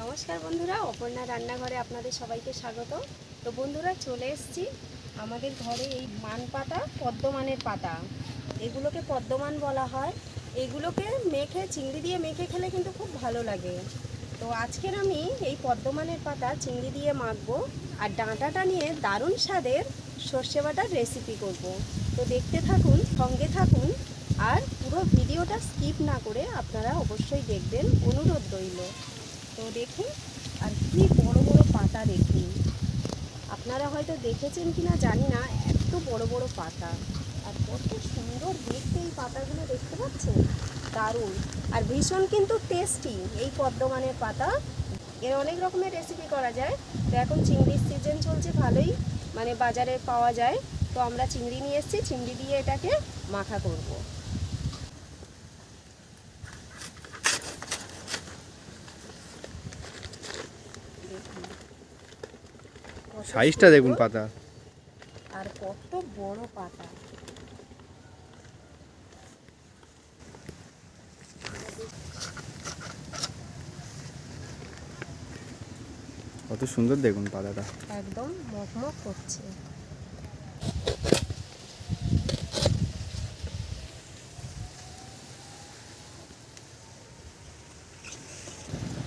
নমস্কার বন্ধুরা, অপর্ণা রান্নাঘরে আপনাদের সবাইকে স্বাগত। তো বন্ধুরা, চলে এসেছি আমাদের ঘরে এই মান পাতা, পদ্মমানের পাতা, এগুলোকে পদ্মমান বলা হয়। এগুলোকে মেখে, চিংড়ি দিয়ে মেখে খেলে কিন্তু খুব ভালো লাগে। তো আজকের আমি এই পদ্মমানের পাতা চিংড়ি দিয়ে মাখবো আর ডাঁটাটা নিয়ে দারুণ স্বাদের সর্ষে বাটার রেসিপি করব। তো দেখতে থাকুন, সঙ্গে থাকুন, আর পুরো ভিডিওটা স্কিপ না করে আপনারা অবশ্যই দেখবেন, অনুরোধ রইল। তো দেখুন, আর কি বড় বড় পাতা দেখুন। আপনারা হয়তো দেখেছেন কিনা জানি না, এত বড় বড় পাতা, আর কত সুন্দর দেখতে এই পাতাগুলো, দেখতে পাচ্ছেন? দারুণ, আর ভীষণ কিন্তু টেস্টি এই পদ্মমানের পাতা। এর অনেক রকমের রেসিপি করা যায়। তো এখন চিংড়ির সিজন চলছে, ভালোই মানে বাজারে পাওয়া যায়। তো আমরা চিংড়ি নিয়ে এসেছি, চিংড়ি দিয়ে এটাকে মাখা করব। সাইজটা দেখুন পাতা, আর কত বড় পাতা। কত সুন্দর দেখুন পাতাটা, একদম মকমক করছে।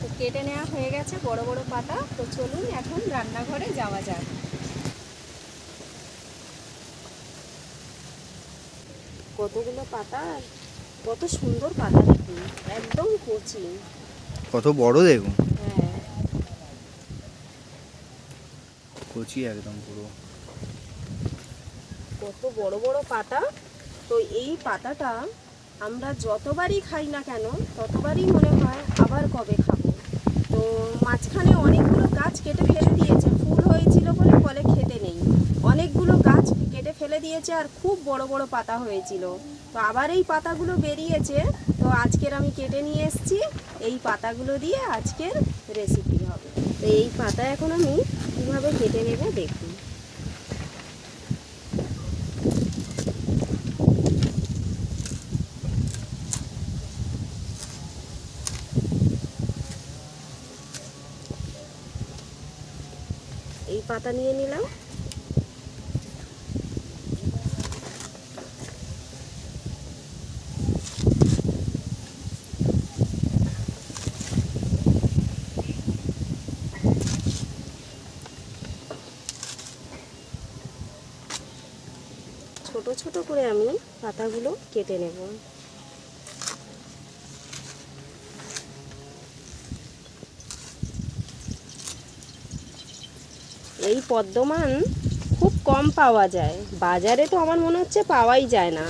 তো কেটে নেওয়া হয়ে গেছে বড় বড় পাতা। তো চলুন এখন রান্নাঘরে যাওয়া যাক। কতগুলো পাতা, কত সুন্দর পাতা দেখুন, একদম কচি। কত বড় দেখুন, হ্যাঁ, কচি একদম পুরো। কত বড় বড় পাতা। তো এই পাতাটা আমরা যতবারই খাই না কেন, ততবারই মনে হয় আবার কবে খাবো। তো মাঝখানে অনেকগুলো গাছ কেটে ফেলে দিয়েছে, ফুল হয়েছিল বলে বলে খেতে নেই। অনেকগুলো গাছ কেটে ফেলে দিয়েছে, আর খুব বড় বড় পাতা হয়েছিল। তো আবার এই পাতাগুলো বেরিয়েছে। তো আজকের আমি কেটে নিয়ে এসেছি, এই পাতাগুলো দিয়ে আজকের রেসিপি হবে। তো এই পাতা এখন আমি কীভাবে কেটে নেব দেখুন। এই পাতা নিয়ে নিলাম। ছোট ছোট করে আমি পাতাগুলো কেটে নেব। এই পদ্মমান খুব কম পাওয়া যায় বাজারে, তো আমার মনে হচ্ছে পাওয়াই যায় না।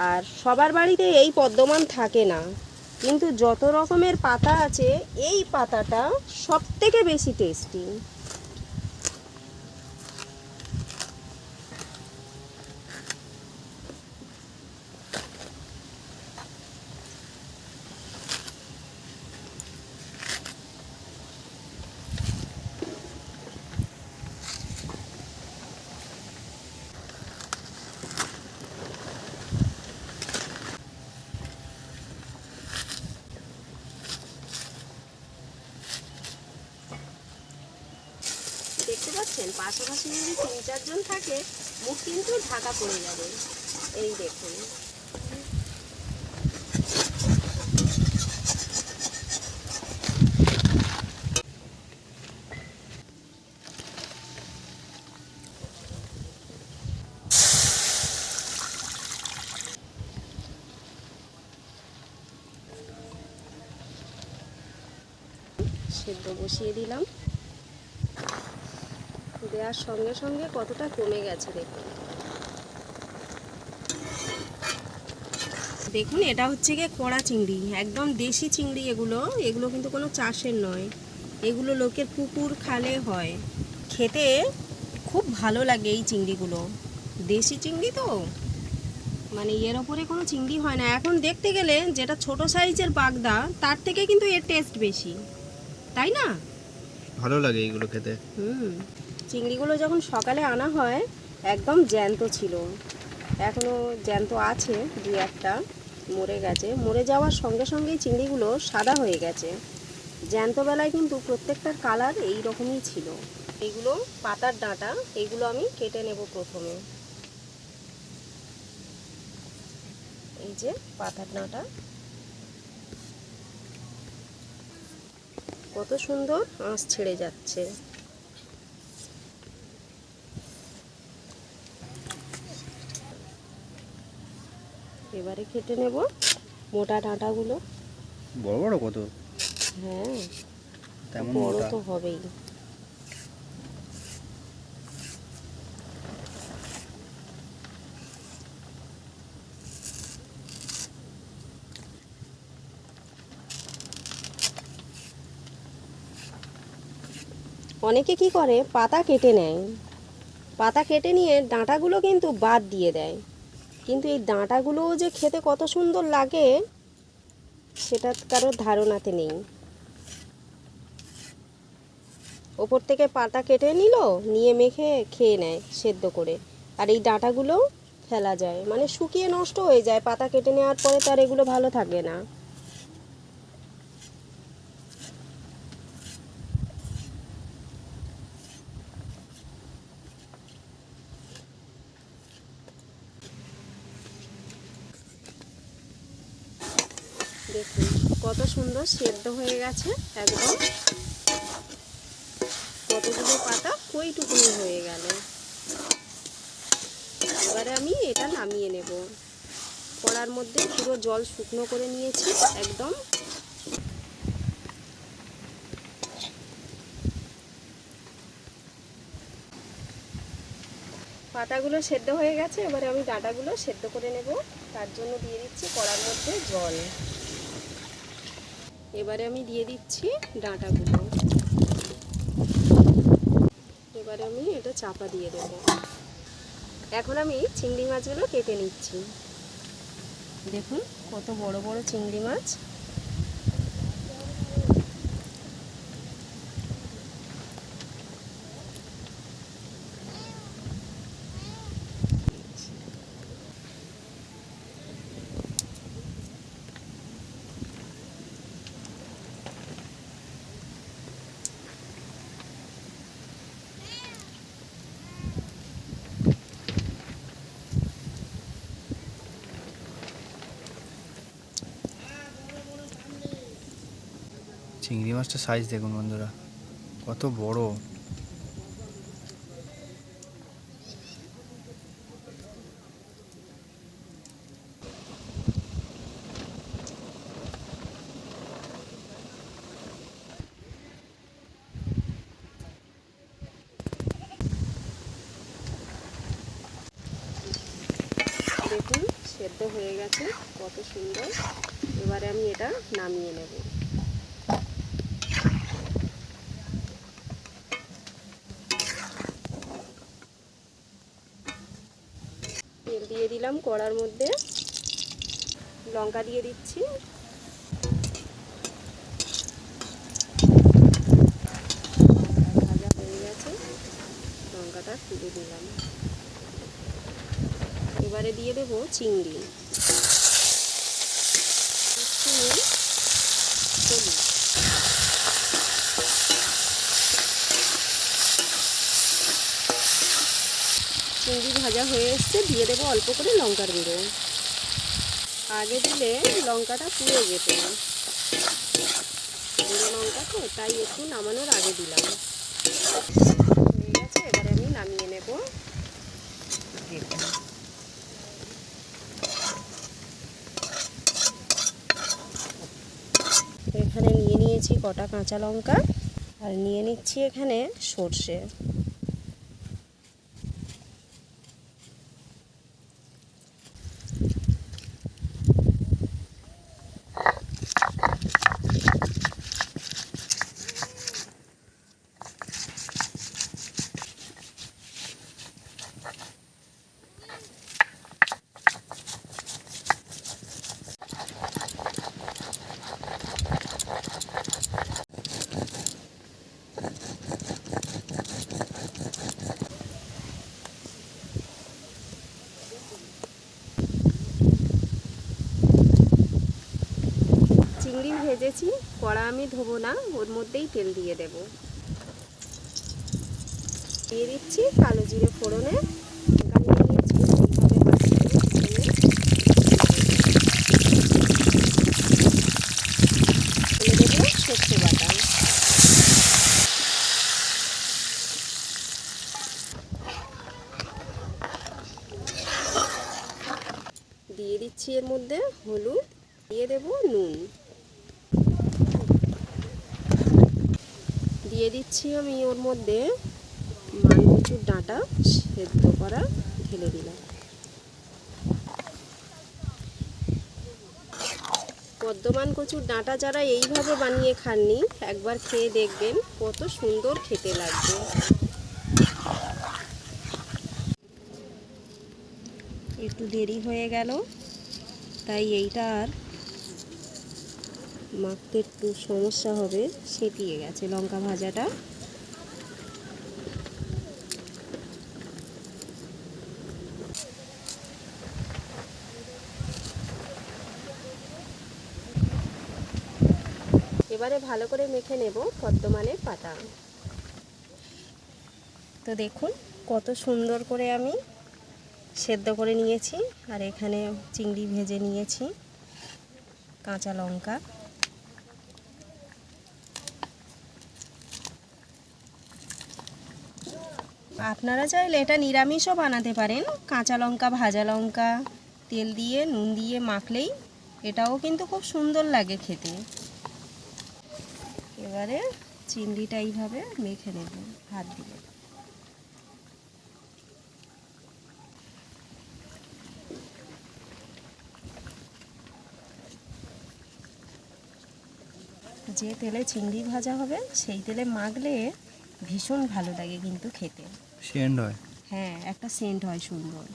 আর সবার বাড়িতে এই পদ্মমান থাকে না, কিন্তু যত রকমের পাতা আছে এই পাতাটা সবথেকে বেশি টেস্টি। দেখতে পাচ্ছেন, পাশাপাশি যদি 3-4 জন থাকে, মুখ কিন্তু ঢাকা পড়ে যাবে। এই দেখুন, সেদ্ধ বসিয়ে দিলাম। দেওয়ার সঙ্গে সঙ্গে কতটা কমে গেছে দেখুন। দেখুন, এটা হচ্ছে গিয়ে কড়া চিংড়ি, একদম দেশি চিংড়ি। এগুলো কিন্তু কোনো চাষের নয়, এগুলো লোকের পুকুর খালে হয়। খেতে খুব ভালো লাগে এই চিংড়িগুলো, দেশি চিংড়ি তো, মানে এর ওপরে কোনো চিংড়ি হয় না। এখন দেখতে গেলে যেটা ছোট সাইজের বাগদা, তার থেকে কিন্তু এর টেস্ট বেশি, তাই না? ভালো লাগে এইগুলো খেতে। চিংড়িগুলো যখন সকালে আনা হয় একদম জ্যান্ত ছিল, এখনও জ্যান্ত আছে, 2-1টা মরে গেছে। মরে যাওয়ার সঙ্গে সঙ্গেই চিংড়িগুলো সাদা হয়ে গেছে। জ্যান্ত বেলায় কিন্তু প্রত্যেকটার কালার এই রকমই ছিল। এগুলো পাতার ডাঁটা, এগুলো আমি কেটে নেব প্রথমে। এই যে পাতার ডাঁটা, কত সুন্দর আঁশ ছেড়ে যাচ্ছে। এবারে কেটে নেব মোটা ডাঁটাগুলো। বড় বড় কত? হ্যাঁ, তেমন বড় মোটা? তো হবেই। অনেকে কি করে পাতা কেটে নেয়, পাতা কেটে নিয়ে ডাঁটাগুলো কিন্তু বাদ দিয়ে দেয়, কিন্তু এই ডাঁটাগুলোও যে খেতে কত সুন্দর লাগে সেটা কারোর ধারণাতে নেই। ওপর থেকে পাতা কেটে নিল, নিয়ে মেখে খেয়ে নেয় সেদ্ধ করে, আর এই ডাঁটাগুলো ফেলা যায়, মানে শুকিয়ে নষ্ট হয়ে যায়। পাতা কেটে নেওয়ার পরে তার এগুলো ভালো থাকে না। দেখুন কত সুন্দর সেদ্ধ হয়ে গেছে একদম। কতগুলো পাতা কইটুকুনি হয়ে গেল। এবারে আমি এটা নামিয়ে নেব। কড়ার মধ্যে পুরো জল শুকনো করে নিয়েছি একদম। পাতাগুলো সেদ্ধ হয়ে গেছে, এবারে আমি ডাঁটাগুলো সেদ্ধ করে নেব। তার জন্য দিয়ে দিচ্ছি কড়ার মধ্যে জল। এবারে আমি দিয়ে দিচ্ছি ডাঁটাগুলো। এবারে আমি এটা চাপা দিয়ে দেব। এখন আমি চিংড়ি মাছগুলো কেটে নিচ্ছি। দেখুন কত বড় বড় চিংড়ি মাছ। চিংড়ি মাছটার সাইজ দেখুন বন্ধুরা, কত বড়। দেখুন সেদ্ধ হয়ে গেছে কত সুন্দর। এবারে আমি এটা নামিয়ে নেব। তেল দিয়ে দিলাম কড়ার মধ্যে, লঙ্কা দিয়ে দিচ্ছি। ভাজা হয়ে গেছে, লঙ্কাটা তুলে দিলাম। এবারে দিয়ে দেব চিংড়ি, হলুদ। চিংড়ি ভাজা হয়ে এসছে, দিয়ে দেবো অল্প করে লঙ্কার গুঁড়ো। আগে দিলে লঙ্কাটা পুড়ে যেত, গুঁড়ো লঙ্কা তো, তাই একটু নামানোর আগে দিলাম। হয়ে গেছে, এবারে আমি নামিয়ে নেব। এখানে নিয়ে নিয়েছি কটা কাঁচা লঙ্কা, আর নিয়ে নিচ্ছি এখানে সর্ষে। চিংড়ি ভেজেছি, কড়া আমি ধোবো না, ওর মধ্যেই তেল দিয়ে দেব। দিয়ে দিচ্ছি কালো জিরে ফোড়নে, লঙ্কা নিয়ে নিয়েছি, এইভাবে মাছগুলো ভেজে ঢেলে দেবো সর্ষে বাটা। দিয়ে দিচ্ছি এর মধ্যে হলুদ, দিয়ে দেব নুন, দিয়ে দিচ্ছি আমি ওর মধ্যে মানকচুর ডাঁটা সেদ্ধ করা ঢেলে দিলাম। পদ্মমান কচুর ডাঁটা যারা এইভাবে বানিয়ে খাননি, একবার খেয়ে দেখবেন কত সুন্দর খেতে লাগবে। একটু দেরি হয়ে গেল, তাই এইটা আর মাখতে একটু সমস্যা হবে, সেটিয়ে গেছে লঙ্কা ভাজাটা। এবারে ভালো করে মেখে নেব পদ্মমানের পাতা। তো দেখুন কত সুন্দর করে আমি সেদ্ধ করে নিয়েছি, আর এখানে চিংড়ি ভেজে নিয়েছি, কাঁচা লঙ্কা, আপনারা চাইলে এটা নিরামিষও বানাতে পারেন। কাঁচা লঙ্কা, ভাজা লঙ্কা তেল দিয়ে নুন দিয়ে মাখলেই এটাও কিন্তু খুব সুন্দর লাগে খেতে। এবারে চিংড়িটা এইভাবে মেখে নেব হাত দিয়ে। যে তেলে চিংড়ি ভাজা হবে সেই তেলে মাখলে ভীষণ ভালো লাগে কিন্তু খেতে, সেন্ট হয়। হ্যাঁ, একটা সেন্ট হয় সুন্দর।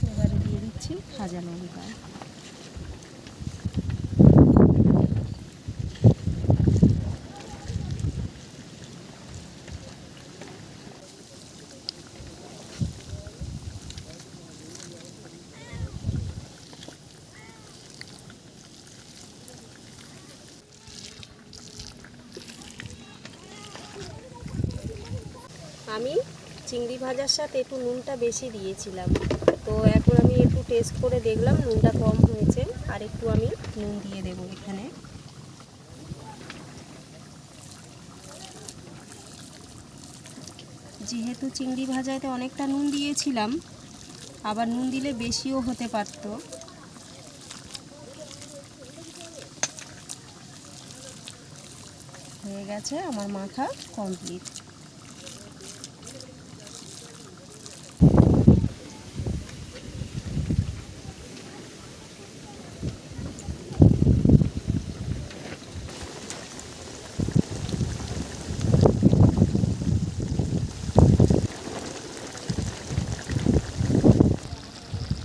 এবারে দিয়ে দিচ্ছি ভাজা লঙ্কা। আমি চিংড়ি ভাজার সাথে একটু নুনটা বেশি দিয়েছিলাম, তো এখন আমি একটু টেস্ট করে দেখলাম নুনটা কম হয়েছে, আর একটু আমি নুন দিয়ে দেবো এখানে। যেহেতু চিংড়ি ভাজাতে অনেকটা নুন দিয়েছিলাম, আবার নুন দিলে বেশিও হতে পারত। হয়ে গেছে আমার মাখা কমপ্লিট।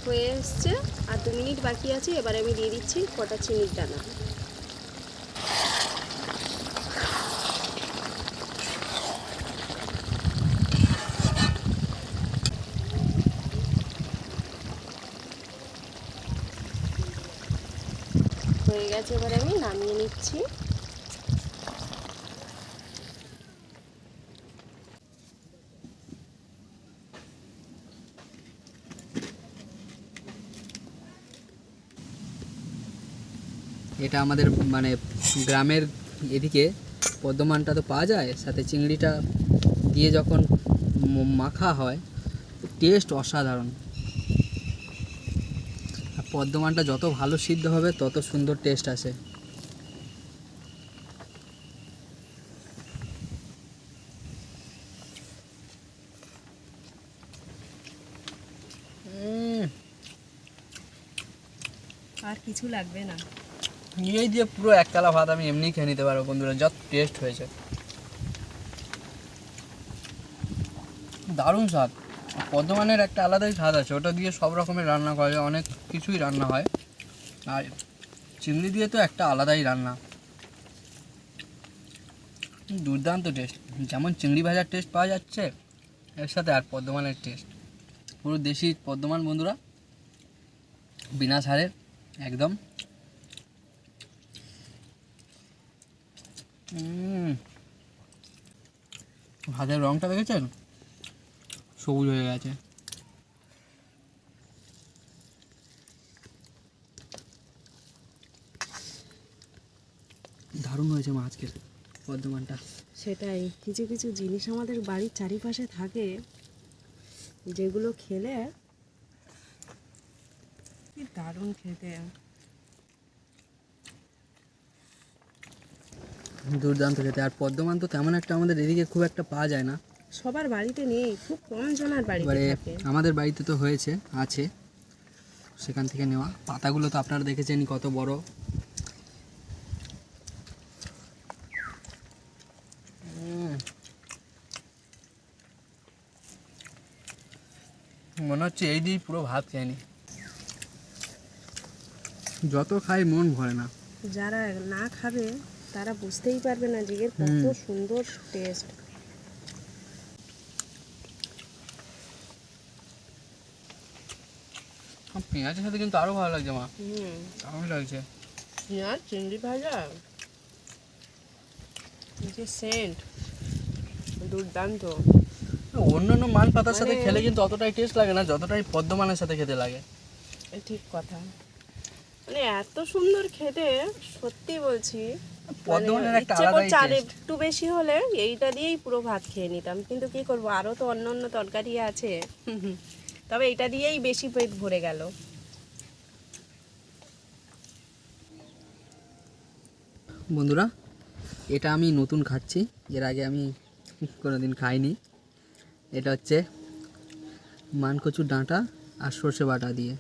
হয়ে এসছে, আর 2 মিনিট বাকি আছে। এবার আমি দিয়ে দিচ্ছি কটা চিনির দানা। হয়ে গেছে, এবার আমি নামিয়ে নিচ্ছি। এটা আমাদের মানে গ্রামের এদিকে পদ্মমানটা তো পাওয়া যায়, সাথে চিংড়িটা দিয়ে যখন মাখা হয় টেস্ট অসাধারণ। আর পদ্মমানটা যত ভালো সিদ্ধ হবে তত সুন্দর টেস্ট আসে। আর কিছু লাগবে না, এই দিয়ে পুরো একতলা ভাত আমি এমনি খেয়ে নিতে পারবো বন্ধুরা, যত টেস্ট হয়েছে। দারুণ স্বাদ। পদ্মমানের একটা আলাদাই স্বাদ আছে, ওটা দিয়ে সব রকমের রান্না করা যায়, অনেক কিছুই রান্না হয়। আর চিংড়ি দিয়ে তো একটা আলাদাই রান্না। দুর্দান্ত টেস্ট, যেমন চিংড়ি ভাজার টেস্ট পাওয়া যাচ্ছে এর সাথে আর পদ্মমানের টেস্ট, পুরো দেশি পদ্মমান বন্ধুরা, বিনা সারের একদম। ভাতের রঙটা দেখেছেন, সবুজ হয়ে গেছে। দারুণ হয়েছে মা আজকের পদ্মমানটা। সেটাই, কিছু কিছু জিনিস আমাদের বাড়ির চারিপাশে থাকে যেগুলো খেলে কি দারুণ খেতে। দুর্দান্ত খেতে। আর পদ্মমান তো তেমন একটা আমাদের এদিকে খুব একটা পাওয়া যায় না, সবার বাড়িতে নেই, খুব কম জনের বাড়িতে এবারে থাকে। আমাদের বাড়িতে তো হয়েছে, আছে, সেখান থেকে নেওয়া। পাতাগুলো তো আপনারা দেখেছেন কত বড়। মনে হচ্ছে এই দিয়েই পুরো ভাত খেয়ে নি, যত খাই মন ভরে না। যারা না খাবে তারা বুঝতেই পারবে না যে এর কত সুন্দর টেস্ট। পেঁয়াজের সাথে কিন্তু আরো ভালো লাগছে মা, দারুণ লাগছে। পেঁয়াজ চিংড়ি ভাজা, যে সেন্ট, দুর্দান্ত। অন্যান্য মান পাতার সাথে মানে- খেলে কিন্তু অতটাই টেস্ট লাগে না যতটাই পদ্মমানের সাথে খেতে লাগে। ঠিক কথা, মানে এত সুন্দর খেতে, সত্যি বলছি। পদ্মমানের একটা ইচ্ছে আলাদাই করছে আর টেস্ট। একটু বেশি হলে এইটা দিয়েই পুরো ভাত খেয়ে নিতাম, কিন্তু কি করব, আরো তো অন্য অন্য তরকারি আছে। তবে এটা দিয়েই বেশি পেট ভরে গেল। বন্ধুরা, এটা আমি নতুন খাচ্ছি, এর আগে আমি কোনোদিন খাইনি। এটা হচ্ছে মানকচুর ডাঁটা আর সর্ষে বাটা দিয়ে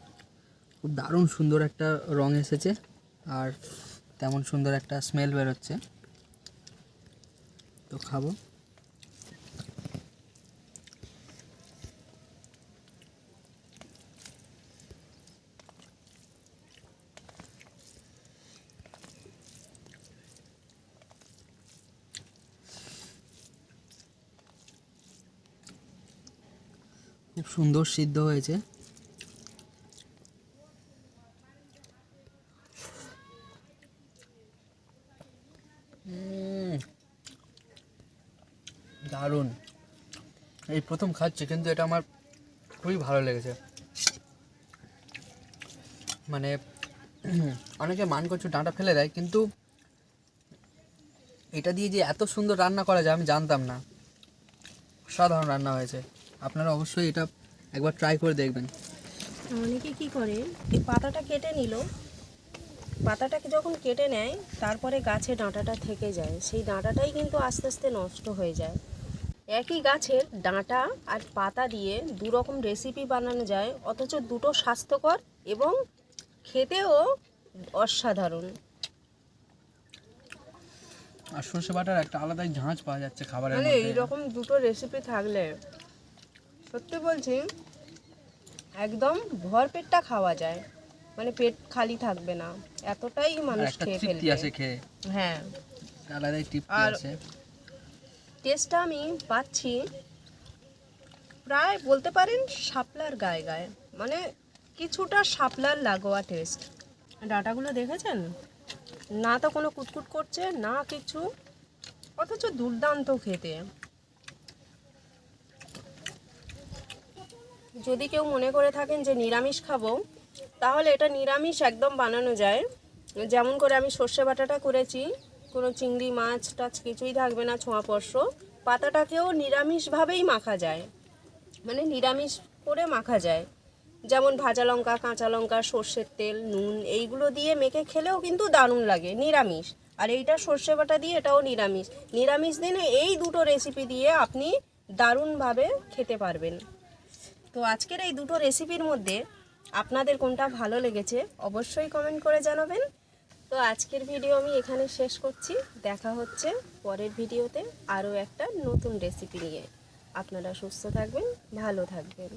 খুব দারুণ সুন্দর একটা রং এসেছে, আর তেমন সুন্দর একটা স্মেল বেরোচ্ছে। তো খাবো। খুব সুন্দর সিদ্ধ হয়েছে। দারুণ। এই প্রথম খাচ্ছি, কিন্তু এটা আমার খুবই ভালো লেগেছে। মানে অনেকে মানকচু ডাঁটা ফেলে দেয়, কিন্তু এটা দিয়ে যে এত সুন্দর রান্না করা যায় আমি জানতাম না। সাধারণ রান্না হয়েছে, আপনারা অবশ্যই এটা একবার ট্রাই করে দেখবেন। অনেকে কি করে, এই পাতাটা কেটে নিল, পাতাটাকে যখন কেটে নেয় তারপরে গাছে ডাঁটাটা থেকে যায়, সেই ডাঁটাটাই কিন্তু আস্তে আস্তে নষ্ট হয়ে যায়। একই গাছের ডাঁটা আর পাতা দিয়ে দু রকম রেসিপি বানানো যায়, অথচ দুটো স্বাস্থ্যকর এবং খেতেও অসাধারণ। আর সর্ষে বাটার একটা আলাদাই ঝাঁঝ পাওয়া যাচ্ছে খাবারের মানে মধ্যে। এইরকম দুটো রেসিপি থাকলে সত্যি বলছি একদম ভরপেটটা খাওয়া যায়, মানে পেট খালি থাকবে না, এতটাই আর মানুষ একটা খেয়ে তৃপ্তি ফেলবে। আছে খেয়ে, হ্যাঁ, আলাদাই তৃপ্তি আর আছে। টেস্টটা আমি পাচ্ছি প্রায় বলতে পারেন শাপলার গায়ে গায়ে, মানে কিছুটা শাপলার লাগোয়া টেস্ট। ডাঁটাগুলো দেখেছেন, না তো কোনো কুটকুট করছে না কিছু, অথচ দুর্দান্ত খেতে। যদি কেউ মনে করে থাকেন যে নিরামিষ খাবো, তাহলে এটা নিরামিষ একদম বানানো যায়। যেমন করে আমি সর্ষে বাটাটা করেছি, কোনো চিংড়ি মাছ টাছ কিছুই থাকবে না, ছোঁয়াপর্শ। পাতাটাকেও নিরামিষভাবেই মাখা যায়, মানে নিরামিষ করে মাখা যায়। যেমন ভাজা লঙ্কা, কাঁচা লঙ্কা, সর্ষের তেল, নুন এইগুলো দিয়ে মেখে খেলেও কিন্তু দারুণ লাগে, নিরামিষ। আর এইটা সর্ষে বাটা দিয়ে, এটাও নিরামিষ। নিরামিষ দিনে এই দুটো রেসিপি দিয়ে আপনি দারুণভাবে খেতে পারবেন। তো আজকের এই দুটো রেসিপির মধ্যে আপনাদের কোনটা ভালো লেগেছে অবশ্যই কমেন্ট করে জানাবেন। তো আজকের ভিডিও আমি এখানে শেষ করছি, দেখা হচ্ছে পরের ভিডিওতে আরও একটা নতুন রেসিপি নিয়ে। আপনারা সুস্থ থাকবেন, ভালো থাকবেন।